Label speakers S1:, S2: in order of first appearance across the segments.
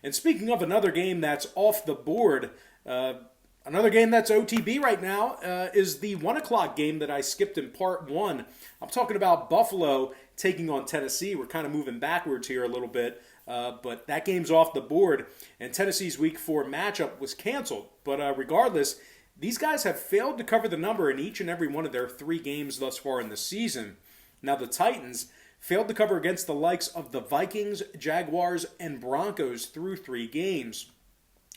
S1: And speaking of another game that's off the board, another game that's OTB right now is the 1 o'clock game that I skipped in part one. I'm talking about Buffalo taking on Tennessee. We're kind of moving backwards here a little bit, but that game's off the board, and Tennessee's Week 4 matchup was canceled. But regardless, these guys have failed to cover the number in each and every one of their 3 games thus far in the season. Now the Titans failed to cover against the likes of the Vikings, Jaguars, and Broncos through 3 games.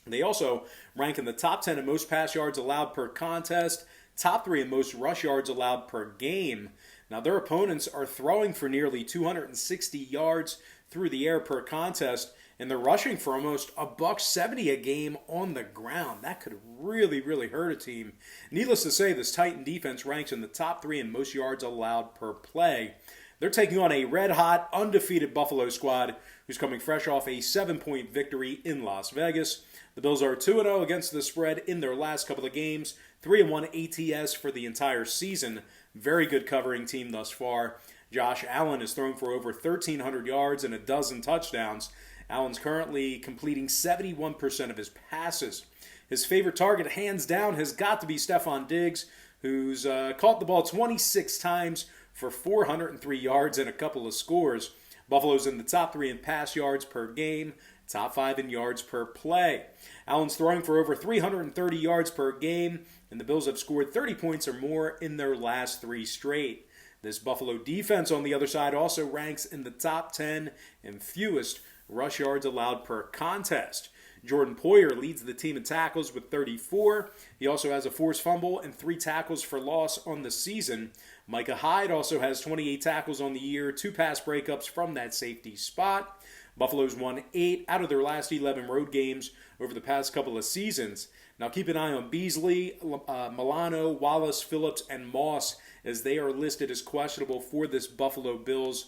S1: They also rank in the top 10 in most pass yards allowed per contest, top 3 in most rush yards allowed per game. Now their opponents are throwing for nearly 260 yards through the air per contest, and they're rushing for almost $170 a game on the ground. That could really, really hurt a team. Needless to say, this Titan defense ranks in the top 3 in most yards allowed per play. They're taking on a red-hot, undefeated Buffalo squad who's coming fresh off a 7-point victory in Las Vegas. The Bills are 2-0 against the spread in their last couple of games, 3-1 ATS for the entire season. Very good covering team thus far. Josh Allen has thrown for over 1,300 yards and a dozen touchdowns. Allen's currently completing 71% of his passes. His favorite target, hands down, has got to be Stephon Diggs, who's caught the ball 26 times for 403 yards and a couple of scores. Buffalo's in the top 3 in pass yards per game, top 5 in yards per play. Allen's throwing for over 330 yards per game, and the Bills have scored 30 points or more in their last 3 straight. This Buffalo defense on the other side also ranks in the top 10 in fewest rush yards allowed per contest. Jordan Poyer leads the team in tackles with 34. He also has a forced fumble and 3 tackles for loss on the season. Micah Hyde also has 28 tackles on the year, 2 pass breakups from that safety spot. Buffalo's won 8 out of their last 11 road games over the past couple of seasons. Now keep an eye on Beasley, Milano, Wallace, Phillips, and Moss as they are listed as questionable for this Buffalo Bills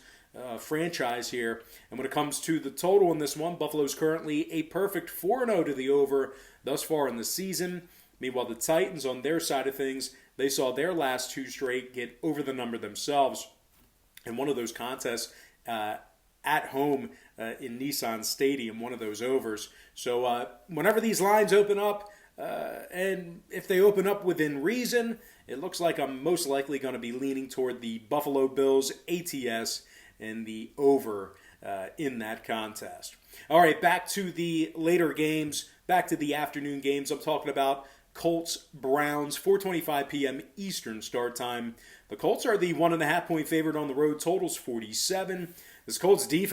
S1: franchise here. And when it comes to the total in this one, Buffalo's currently a perfect 4-0 to the over thus far in the season. Meanwhile, the Titans on their side of things, they saw their last 2 straight get over the number themselves in one of those contests at home in Nissan Stadium, one of those overs. So whenever these lines open up, and if they open up within reason, it looks like I'm most likely going to be leaning toward the Buffalo Bills ATS and the over in that contest. All right, back to the later games, back to the afternoon games. I'm talking about Colts-Browns, 4:25 p.m. Eastern start time. The Colts are the 1.5-point favorite on the road. Total's 47. This Colts defense